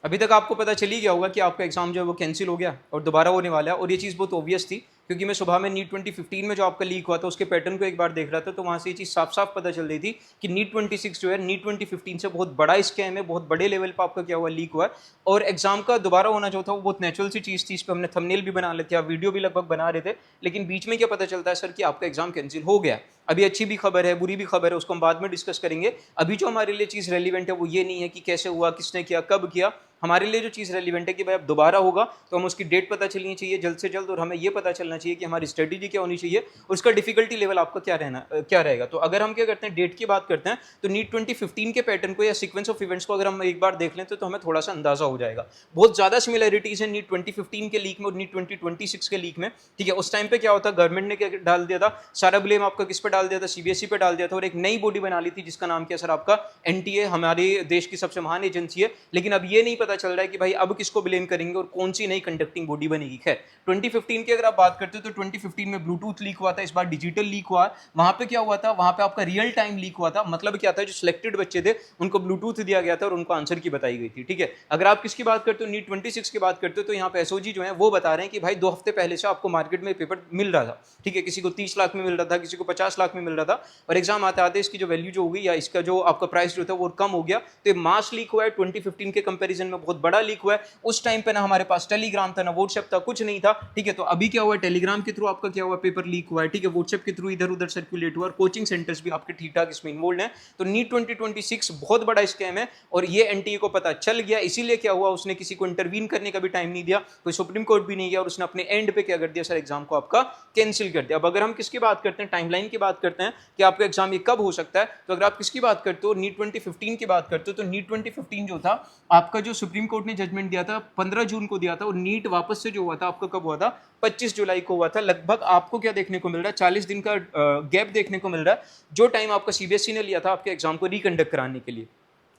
अभी तक आपको पता चल ही गया होगा कि आपका एग्जाम जो है वो कैंसिल हो गया और दोबारा होने वाला है, और ये चीज़ बहुत ऑब्वियस थी क्योंकि मैं सुबह में नीट 2015 में जो आपका लीक हुआ था उसके पैटर्न को एक बार देख रहा था, तो वहाँ से ये चीज़ साफ साफ पता चल रही थी कि नीट 26 जो है नीट 2015 से बहुत बड़ा स्कैम है, बहुत बड़े लेवल पर आपका क्या हुआ, लीक हुआ है। और एग्जाम का दोबारा होना जो था वो बहुत नेचुरल सी चीज़ थी, इस पर हमने थंबनेल भी बना लेते, आप वीडियो भी लगभग बना रहे थे, लेकिन बीच में क्या पता चलता है सर कि आपका एग्जाम कैंसिल हो गया। अभी अच्छी भी खबर है, बुरी भी खबर है, उसको हम बाद में डिस्कस करेंगे। अभी जो हमारे लिए चीज़ रेलिवेंट है वो ये नहीं है कि कैसे हुआ, किसने किया, कब किया। हमारे लिए जो चीज़ रेलिवेंट है कि भाई अब दोबारा होगा तो हम उसकी डेट पता चलनी चाहिए जल्द से जल्द, और हमें ये पता चलना चाहिए कि हमारी स्ट्रेटेजी क्या होनी चाहिए और उसका डिफिकल्टी लेवल आपका क्या रहेगा। तो अगर हम क्या करते हैं, डेट की बात करते हैं, तो नीट 2015 के पैटर्न को या सीक्वेंस ऑफ इवेंट्स को अगर हम एक बार देख लें तो हमें थोड़ा सा अंदाजा हो जाएगा। बहुत ज़्यादा सिमिलरिटीज है नीट 2015 के लीक में और नीट 2026 के लीक में। ठीक है, उस टाइम पे क्या होता, गवर्नमेंट ने क्या डाल दिया था, सारा ब्लेम आपका किस पे डाल दिया था, सीबीएसई पे डाल दिया था, और एक नई बॉडी बना ली थी जिसका नाम क्या सर आपका एनटीए, हमारे देश की सबसे महान एजेंसी है। लेकिन अब ये नहीं पता चल रहा है कि भाई अब किसको ब्लेम करेंगे और कौन सी नई कंडक्टिंग बॉडी बनेगी। खैर 2015 की अगर आप बात करते हो तो 2015 में ब्लूटूथ लीक हुआ था, इस बार डिजिटल लीक हुआ। वहां पे क्या हुआ था, वहां पे आपका रियल टाइम लीक हुआ था। मतलब क्या था, जो सिलेक्टेड बच्चे थे उनको ब्लूटूथ दिया गया था और उनको आंसर की बताई गई थी। ठीक है, अगर आप किसकी बात करते हो, नीट 26 की बात करते हो, तो यहाँ पे एसओजी जो है वो बता रहे हैं कि भाई 2 हफ्ते पहले से आपको मार्केट में पेपर मिल रहा था। ठीक है, किसी को 30 लाख में मिल रहा था, किसी को 50 लाख में मिल रहा था, और एग्जाम आते आते इसकी जो वैल्यू जो होगी या इसका जो आपका प्राइस जो था वो कम हो गया। तो ये मास लीक हुआ है, 2015 के कंपैरिजन में बहुत बड़ा लीक हुआ है। उस टाइम पे ना हमारे पास टेलीग्राम था, ना व्हाट्सएप था, कुछ नहीं था। ठीक है, तो अभी क्या हुआ, टेलीग्राम के थ्रू आपका क्या हुआ, पेपर लीक हुआ है। ठीक है, व्हाट्सएप के थ्रू इधर उधर सर्कुलेट हुआ और कोचिंग सेंटर्स भी आपके ठीक ठाक इसमें इन्वॉल्व हैं। तो नीट 2026 बहुत बड़ा स्कैम है और ये एनटीए को पता चल गया, इसीलिए क्या हुआ, उसने किसी को इंटरवीन करने का भी टाइम नहीं दिया, कोई सुप्रीम कोर्ट भी नहीं गया, और उसने अपने एंड पे क्या कर दिया सर, एग्जाम को आपका कैंसिल कर दिया। अब अगर हम किसकी बात करते हैं, टाइमलाइन की बात करते हैं कि आपका एग्जाम ये कब हो सकता है, तो अगर आप किसकी बात करते हो, नीट 2015 की बात करते हो, तो नीट 2015 जो था आपका, जो सुप्रीम कोर्ट ने जजमेंट दिया था 15 जून को दिया था, और नीट वापस से जो हुआ था आपका कब हुआ था, 25 जुलाई को हुआ था। लगभग आपको क्या देखने को मिल रहा है, 40 दिन का गैप देखने को मिल रहा है, जो टाइम आपका सीबीएसई ने लिया था आपके एग्जाम को रिकंडक्ट कराने के लिए।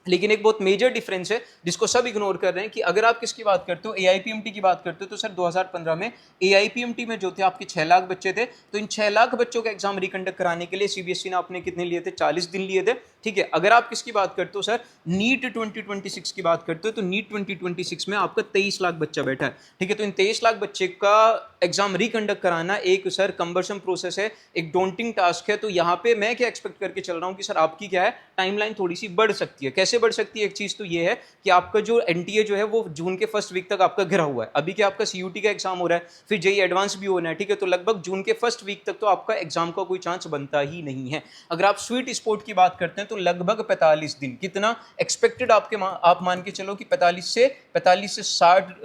लेकिन एक बहुत मेजर डिफरेंस है जिसको सब इग्नोर कर रहे हैं कि अगर आप किसकी बात करते हो, एआईपीएमटी की बात करते हो, तो सर 2015 में एआईपीएमटी में जो थे आपके 6 लाख बच्चे थे, तो इन 6 लाख बच्चों का एग्जाम रिकंडक्ट कराने के लिए सीबीएसई ने आपने कितने लिए थे, 40 दिन लिए थे। ठीक है, अगर आप किसकी बात करते हो सर, नीट 2026 की बात करते हो, तो नीट 2026 में आपका 23 लाख बच्चा बैठा है। ठीक है, तो इन 23 लाख बच्चे का एग्जाम रिकंडक्ट कराना एक सर कंबरसम प्रोसेस है, एक डोंटिंग टास्क है। तो यहाँ पे मैं क्या एक्सपेक्ट करके चल रहा हूँ कि सर आपकी क्या है, टाइमलाइन थोड़ी सी बढ़ सकती है। कैसे बढ़ सकती है, एक चीज तो ये है कि आपका जो एनटीए जो है वो जून के फर्स्ट वीक तक आपका घिरा हुआ है। अभी क्या आपका सीयूटी का एग्जाम हो रहा है, फिर जेई एडवांस भी होना है। ठीक है, तो लगभग जून के फर्स्ट वीक तक तो आपका एग्जाम का कोई चांस बनता ही नहीं है। अगर आप स्वीट स्पोर्ट की बात करते हैं तो लगभग 45 दिन, कितना एक्सपेक्टेड आप मान के चलो कि 45 से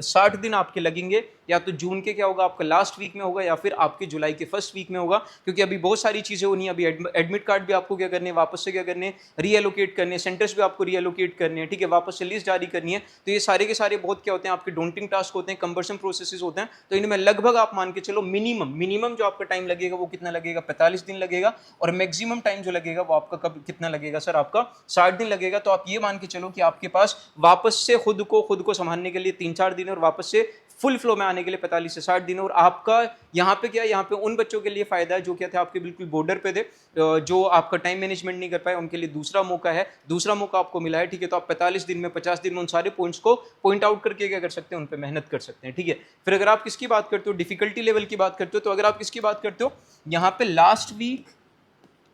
60 दिन आपके लगेंगे, या तो जून के क्या होगा आपका लास्ट वीक में होगा, या फिर आपके जुलाई के फर्स्ट वीक में होगा, क्योंकि अभी बहुत सारी चीजें होनी है। अभी एडमिट कार्ड भी आपको क्या करने, वापस से क्या करने, रीएलोकेट करने, सेंटर्स भी आपको रीएलोकेट करने हैं। ठीक है, वापस से लिस्ट जारी करनी है। तो ये सारे के सारे बहुत क्या होते हैं, आपके डोंटिंग टास्क होते हैं, कंबरसम प्रोसेसेस होते हैं। तो इनमें लगभग आप मान के चलो मिनिमम जो आपका टाइम लगेगा वो कितना लगेगा, 45 दिन लगेगा, और मैक्सिमम टाइम जो लगेगा वो आपका कब कितना लगेगा सर, आपका 60 दिन लगेगा। तो आप ये मान के चलो कि आपके पास वापस से खुद को संभालने के लिए 3-4 दिन, और वापस से फुल फ्लो में आने के लिए 45 से 60 दिन। और आपका यहाँ पे क्या, यहाँ पे उन बच्चों के लिए फायदा है जो क्या थे आपके बिल्कुल बॉर्डर पे थे, जो आपका टाइम मैनेजमेंट नहीं कर पाए, उनके लिए दूसरा मौका है, दूसरा मौका आपको मिला है। ठीक है, तो आप 45 दिन में 50 दिन में उन सारे पॉइंट्स को पॉइंट आउट करके क्या कर सकते हैं, उन पर मेहनत कर सकते हैं। ठीक है, फिर अगर आप किसकी बात करते हो, डिफिकल्टी लेवल की बात करते हो, तो अगर आप किसकी बात करते हो, यहाँ पे लास्ट वीक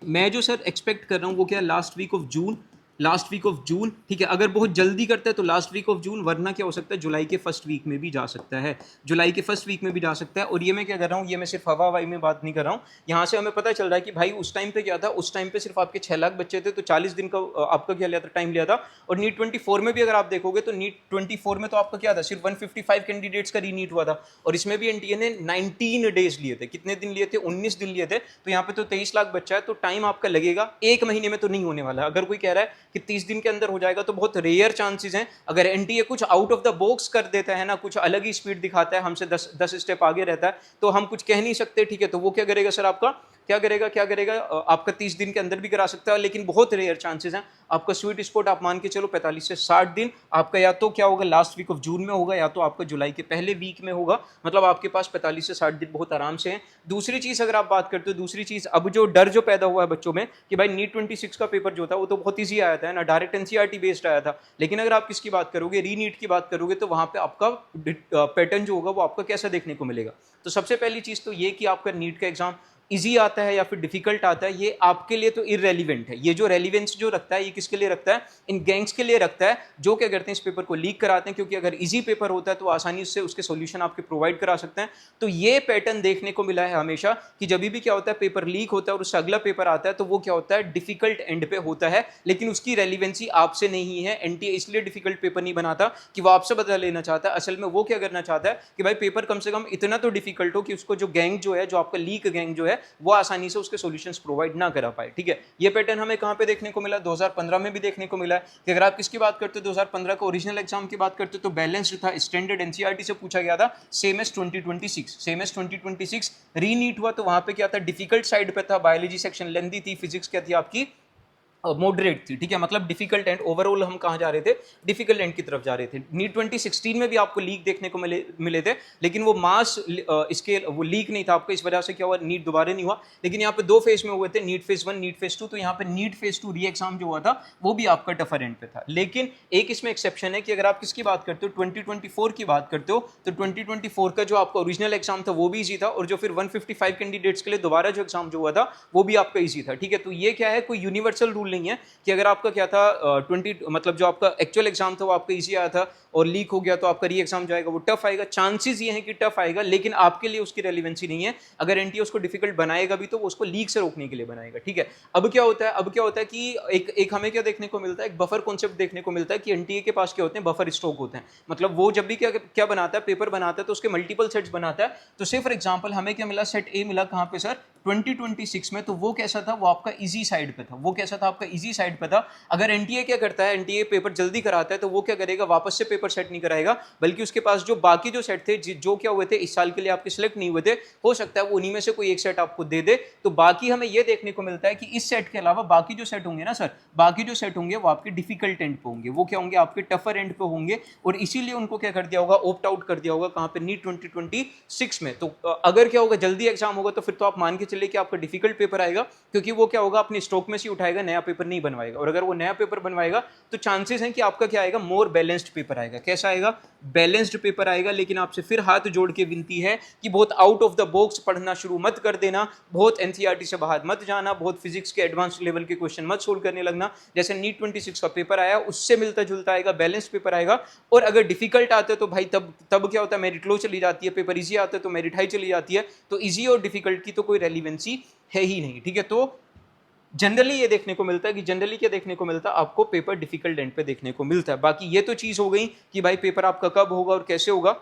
मैं जो सर एक्सपेक्ट कर रहा हूँ वो क्या, last week of June, last week of June. ठीक है, अगर बहुत जल्दी करता है तो लास्ट वीक ऑफ जून, वरना क्या हो सकता है, जुलाई के फर्स्ट वीक में भी जा सकता है, जुलाई के फर्स्ट वीक में भी जा सकता है। और ये मैं क्या कर रहा हूँ, ये मैं सिर्फ हवाई में बात नहीं कर रहा हूँ, यहाँ से हमें पता चल रहा है कि भाई उस टाइम पे क्या था, उस टाइम पे सिर्फ आपके 6 लाख बच्चे थे, तो 40 दिन का आपका क्या लिया था, टाइम लिया था। और नीट 24 में भी अगर आप देखोगे तो नीट 24 में तो आपका क्या था, सिर्फ 155 कैंडिडेट्स का रीनीट हुआ था, और इसमें भी एनटीए ने 19 डेज लिए थे, कितने दिन लिए थे, 19 दिन लिए थे। तो यहाँ पे तो 23 लाख बच्चा है, तो टाइम आपका लगेगा, एक महीने में तो नहीं होने वाला। अगर कोई कह रहा है कि 30 दिन के अंदर हो जाएगा तो बहुत रेयर चांसेस हैं। अगर एनटीए कुछ आउट ऑफ द बॉक्स कर देता है ना, कुछ अलग ही स्पीड दिखाता है, हमसे 10 स्टेप आगे रहता है, तो हम कुछ कह नहीं सकते। ठीक है, तो वो क्या करेगा सर, आपका क्या करेगा आपका 30 दिन के अंदर भी करा सकता है, लेकिन बहुत रेयर चांसेस हैं। आपका स्वीट स्पॉट आप मान के चलो 45 से 60 दिन आपका या तो क्या होगा लास्ट वीक ऑफ जून में होगा या तो आपका जुलाई के पहले वीक में होगा, मतलब आपके पास 45 से 60 दिन बहुत आराम से हैं। दूसरी चीज अगर आप बात करते हो, दूसरी चीज अब जो डर जो पैदा हुआ है बच्चों में कि भाई नीट 26 का पेपर जो था वो तो बहुत ईजी आया था ना, डायरेक्ट एनसीईआरटी बेस्ड आया था, लेकिन अगर आप किसकी बात करोगे, री नीट की बात करोगे, तो वहां पे आपका पैटर्न जो होगा वो आपका कैसा देखने को मिलेगा। तो सबसे पहली चीज तो ये कि आपका नीट का एग्जाम इजी आता है या फिर डिफिकल्ट आता है, ये आपके लिए तो इररेलीवेंट है। ये जो रेलिवेंस जो रखता है ये किसके लिए रखता है, इन गैंग्स के लिए रखता है जो क्या करते हैं इस पेपर को लीक कराते हैं, क्योंकि अगर इजी पेपर होता है तो आसानी से उसके सॉल्यूशन आपके प्रोवाइड करा सकते हैं। तो ये पैटर्न देखने को मिला है हमेशा कि जब भी क्या होता है पेपर लीक होता है और उससे अगला पेपर आता है तो वो क्या होता है डिफिकल्ट एंड पे होता है, लेकिन उसकी रेलिवेंसी आपसे नहीं है। एनटीए इसलिए डिफिकल्ट पेपर नहीं बनाता कि वो आपसे बदला लेना चाहता है, असल में वो क्या करना चाहता है कि भाई पेपर कम से कम इतना तो डिफिकल्ट हो कि उसको जो गैंग जो है, जो आपका लीक गैंग जो है, वो आसानी से उसके सॉल्यूशंस प्रोवाइड ना करा पाए। ठीक है, ये पैटर्न हमें कहां पे देखने को मिला, 2015 में भी देखने को मिला है कि अगर आप किसकी बात करते हो 2015 का ओरिजिनल एग्जाम की बात करते हो तो बैलेंस्ड था, स्टैंडर्ड एनसीईआरटी से पूछा गया था, सेम एज 2026 रीनीट हुआ तो वहां पे क्या था, डिफिकल्ट साइड पे था, बायोलॉजी सेक्शन लेंथी थी, फिजिक्स क्या थी आपकी मॉडरेट थी। ठीक है, मतलब डिफिकल्ट एंड ओवरऑल हम कहां जा रहे थे, डिफिकल्ट एंड की तरफ जा रहे थे। नीट 2016 में भी आपको लीक देखने को मिले थे, लेकिन वो मास इसके वो लीक नहीं था आपको, इस वजह से क्या हुआ नीट दोबारा नहीं हुआ। लेकिन यहाँ पे दो फेज में हुए थे, नीट फेज 1 नीट फेज 2, तो यहाँ पे नीट फेज 2 री एग्जाम जो हुआ था वो भी आपका टफर एंड पे था। लेकिन एक इसमें एक्सेप्शन है कि अगर आप किसकी बात करते हो 2024 की बात करते हो तो 2024 का जो आपका ओरिजिनल एग्जाम था वो भी ईजी था, और जो फिर 155 कैंडिडेट्स के लिए दोबारा जो एग्जाम जो हुआ था वो भी आपका ईजी था। ठीक है, तो ये क्या है, कोई यूनिवर्सल रूल नहीं है कि अगर आपका क्या था 20 मतलब जो आपका एक्चुअल एग्जाम था वो आपका इजी आया था और लीक हो गया तो आपका री एग्जाम जाएगा वो टफ आएगा। चांसेस ये हैं कि टफ आएगा, लेकिन आपके लिए उसकी रेलिवेंसी नहीं है। अगर एनटीए उसको डिफिकल्ट बनाएगा भी तो वो उसको लीक से रोकने के लिए बनाएगा। ठीक है, अब क्या होता है कि एक हमें क्या देखने को मिलता है, एक बफर कॉन्सेप्ट देखने को मिलता है कि एनटीए के पास क्या होते हैं, बफर स्टॉक होते हैं। मतलब वो जब भी क्या बनाता है, पेपर बनाता है तो उसके मल्टीपल सेट्स बनाता है। तो से फॉर एग्जाम्पल हमें क्या मिला, सेट ए मिला कहां पे सर 2026 में, तो वो कैसा था, वो आपका इजी साइड पे था। वो कैसा था आपका इजी साइड पे था। अगर एनटीए क्या करता है, एनटीए पेपर जल्दी कराता है तो वो क्या करेगा, वापस से पेपर सेट नहीं कराएगा, बल्कि उसके पास जो बाकी जो सेट थे जो क्या हुए थे इस साल के लिए आपके सिलेक्ट नहीं हुए थे, हो सकता है वो उन्हीं में से कोई एक सेट आपको दे दे। तो बाकी हमें ये देखने को मिलता है कि इस सेट के अलावा बाकी जो सेट होंगे ना सर, बाकी जो सेट होंगे वो आपके डिफिकल्ट एंड पे होंगे, वो क्या होंगे आपके टफर एंड पे होंगे, और इसीलिए उनको क्या कर दिया होगा, ऑप्ट आउट कर दिया होगा कहां पे, नीट 2026 में। तो अगर क्या होगा, जल्दी एग्जाम होगा तो फिर तो आप मान के चलिए कि आपका डिफिकल्ट पेपर आएगा, क्योंकि वो क्या होगा अपने स्टॉक में से उठाएगा, नया पेपर नहीं बनवाएगा। और अगर वो नया पेपर बनवाएगा तो चांसेस हैं कि आपका क्या आएगा, मोर बैलेंस्ड पेपर आएगा। कैसा आएगा, बैलेंस्ड पेपर आएगा। लेकिन आपसे फिर हाथ जोड़ के विनती है कि बहुत आउट ऑफ द बॉक्स पढ़ना शुरू मत कर देना, बहुत एनसीईआरटी से बाहर मत जाना, बहुत फिजिक्स के एडवांस लेवल के क्वेश्चन मत सोल्व करने लगना। जैसे नीट 26 का पेपर आया उससे मिलता जुलता आएगा, बैलेंस्ड पेपर आएगा। और अगर डिफिकल्ट आते हैं तो भाई तब क्या होता है, मेरिट लो चली जाती है, पेपर इजी आता है तो मेरिट हाई चली जाती है। तो इजी और डिफिकल्ट की तो कोई रेलिवेंसी है ही नहीं। ठीक है, तो जनरली ये देखने को मिलता है कि जनरली क्या देखने को मिलता है, आपको पेपर डिफिकल्ट एंड पे देखने को मिलता है। बाकी ये तो चीज हो गई कि भाई पेपर आपका कब होगा और कैसे होगा,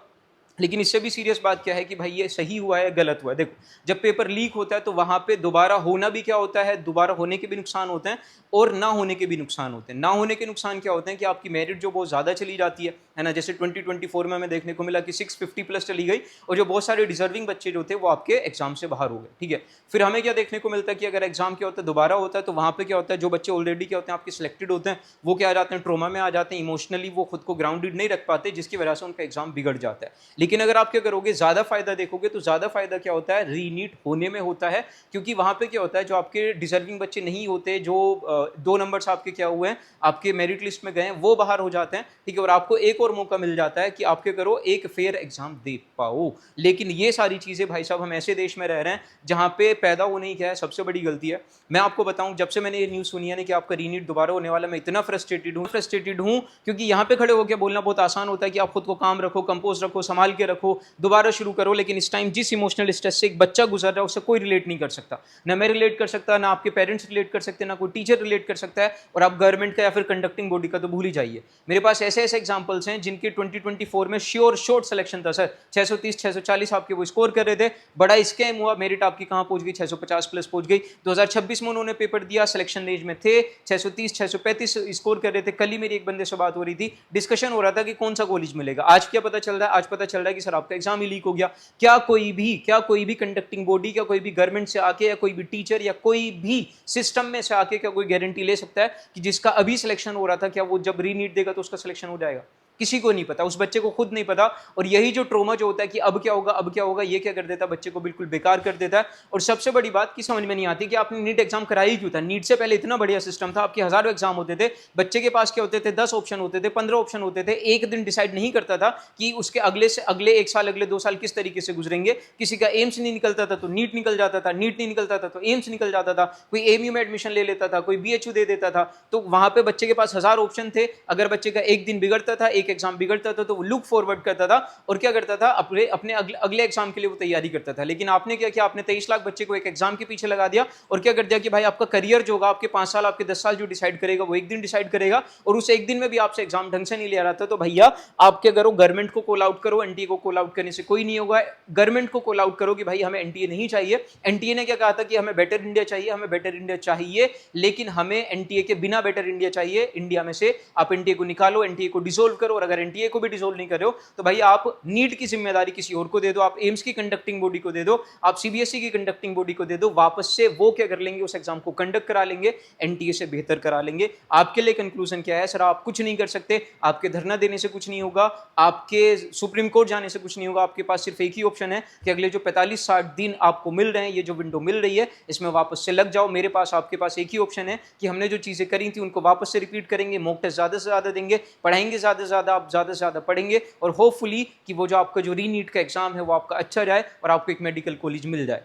लेकिन इससे भी सीरियस बात क्या है कि भाई ये सही हुआ है गलत हुआ है। देखो, जब पेपर लीक होता है तो वहां पे दोबारा होना भी क्या होता है, दोबारा होने के भी नुकसान होते हैं और ना होने के भी नुकसान होते हैं। ना होने के नुकसान क्या होते हैं कि आपकी मेरिट जो बहुत ज्यादा चली जाती है ना, जैसे 2024 में हमें देखने को मिला कि 650 प्लस चली गई और जो बहुत सारे डिजर्विंग बच्चे जो थे वो आपके एग्जाम से बाहर हो गए। ठीक है, फिर हमें क्या देखने को मिलता है कि अगर एग्जाम क्या होता है दोबारा होता है तो वहां पे क्या होता है, जो बच्चे ऑलरेडी क्या होते हैं आपके सिलेक्टेड होते हैं वो क्या आ जाते हैं, ट्रोमा में आ जाते हैं, इमोशनली वो खुद को ग्राउंडेड नहीं रख पाते, जिसकी वजह से उनका एग्जाम बिगड़ जाता है। लेकिन अगर आप क्या करोगे, ज्यादा फायदा देखोगे तो ज्यादा फायदा क्या होता है, रीनीट होने में होता है। क्योंकि वहां पे क्या होता है, जो आपके डिजर्विंग बच्चे नहीं होते, जो 2 नंबर्स आपके क्या हुए हैं, आपके मेरिट लिस्ट में गए हैं, वो बाहर हो जाते हैं। ठीक है, और आपको एक और मौका मिल जाता है कि आप क्या करो, एक फेयर एग्जाम दे पाओ। लेकिन ये सारी चीजें भाई साहब, हम ऐसे देश में रह रहे हैं जहां पे पैदा हो नहीं किया है, सबसे बड़ी गलती है। मैं आपको बताऊं, जब से मैंने ये न्यूज सुनी है ना कि आपका रीनीट दोबारा होने वाला, मैं इतना फ्रस्ट्रेटेड हूं क्योंकि यहाँ पे खड़े होकर बोलना बहुत आसान होता है कि आप खुद को काम रखो, कंपोज रखो, संभाल के रखो, दोबारा शुरू करो। लेकिन इस टाइम जिस इमोशनल स्ट्रेस से एक बच्चा गुजर रहा है उससे कोई रिलेट नहीं कर सकता, ना मैं रिलेट कर सकता, ना आपके पेरेंट्स रिलेट कर सकते, ना कोई टीचर रिलेट कर सकता है, और आप गवर्नमेंट का या फिर कंडक्टिंग बॉडी का तो भूल ही जाइए। मेरे पास ऐसे ऐसे एग्जांपल्स हैं जिनके 2024 में श्योर शॉर्ट सिलेक्शन था सर, 630 640 आपके वो स्कोर कर रहे थे, बड़ा स्कैम हुआ, मेरिट आपकी कहां पहुंच गई, 650 प्लस पहुंच गई। 2026 में उन्होंने पेपर दिया, सिलेक्शन रेंज में थे, 630 635 स्कोर कर रहे थे। कल ही मेरी एक बंदे से बात हो रही थी, डिस्कशन हो रहा था कि कौन सा कॉलेज मिलेगा। आज क्या पता चल रहा है, आज पता चल रहा है कि सर आपका एग्जाम ही लीक हो गया। क्या कोई भी कंडक्टिंग बॉडी, क्या कोई भी गवर्नमेंट से आके, या कोई भी टीचर, या कोई भी सिस्टम में से आके क्या कोई गारंटी ले सकता है कि जिसका अभी सिलेक्शन हो रहा था, क्या वो जब रीनीट देगा तो उसका सिलेक्शन हो जाएगा? किसी को नहीं पता, उस बच्चे को खुद नहीं पता। और यही जो ट्रोमा जो होता है कि अब क्या होगा, अब क्या होगा, ये क्या कर देता है, बच्चे को बिल्कुल बेकार कर देता है। और सबसे बड़ी बात की समझ में नहीं आती कि आपने नीट एग्जाम कराई क्यों था। नीट से पहले इतना बढ़िया सिस्टम था, आपके हजारों एग्जाम होते थे, बच्चे के पास क्या होते थे, 10 ऑप्शन होते थे, 15 ऑप्शन होते थे। एक दिन डिसाइड नहीं करता था कि उसके अगले से अगले 1 साल, अगले 2 साल किस तरीके से गुजरेंगे। किसी का एम्स नहीं निकलता था तो नीट निकल जाता था, नीट नहीं निकलता था तो एम्स निकल जाता था, कोई एमयू में एडमिशन ले लेता था, कोई बीएचयू दे देता था। तो वहां पे बच्चे के पास 1000 ऑप्शन थे। अगर बच्चे का एक दिन बिगड़ता था, एक एग्जाम बिगड़ता था, तो वो लुक फॉरवर्ड करता था और क्या करता था, अपने अगले एग्जाम के लिए वो तैयारी करता था। लेकिन आपने क्या किया, आपने 23 लाख बच्चे को एक एग्जाम के पीछे लगा दिया और क्या कर दिया कि भाई आपका करियर जो होगा, आपके 5 साल, आपके 10 साल जो डिसाइड करेगा, वो एक दिन डिसाइड करेगा। और उस एक दिन में भी आपसे एग्जाम ढंग से नहीं ले रहा था तो भैया आपके करो, गवर्नमेंट को कॉल आउट करो। एनटीए को कॉल आउट करने से कोई नहीं होगा, गवर्नमेंट को कॉल आउट करो कि भाई हमें एनटीए नहीं चाहिए। एनटीए ने क्या कहा था कि हमें बेटर इंडिया चाहिए, हमें बेटर इंडिया चाहिए, लेकिन हमें एनटीए के बिना बेटर इंडिया चाहिए। इंडिया में से आप एनटीए को निकालो, एनटीए को डिसोल्व करो। और अगर एनटीए को भी डिसोल्व नहीं कर रहे हो तो भाई आप नीट की जिम्मेदारी किसी और को दे दो, आप एम्स की कंडक्टिंग बॉडी को दे दो, आप सीबीएसई की कंडक्टिंग बॉडी को दे दो। वापस से वो क्या कर लेंगे, उस एग्जाम को कंडक्ट करा लेंगे, एनटीए से बेहतर करा लेंगे। आपके लिए कंक्लूजन क्या है, सर आप कुछ नहीं कर सकते, आपके धरना देने से कुछ नहीं होगा, आपके सुप्रीम कोर्ट जाने से कुछ नहीं होगा। आपके पास सिर्फ एक ही ऑप्शन है कि अगले जो 45-60 दिन आपको मिल रहे हैं, ये जो विंडो मिल रही है, इसमें वापस से लग जाओ। मेरे पास, आपके पास एक ही ऑप्शन है कि हमने जो चीजें करी थी उनको वापस से रिपीट करेंगे, मॉक टेस्ट ज्यादा से ज्यादा देंगे, पढ़ाएंगे ज्यादा से ज्यादा, आप ज्यादा से ज्यादा पढ़ेंगे और होपफुली कि वो जो आपका जो रीनीट का एग्जाम है वो आपका अच्छा जाए और आपको एक मेडिकल कॉलेज मिल जाए।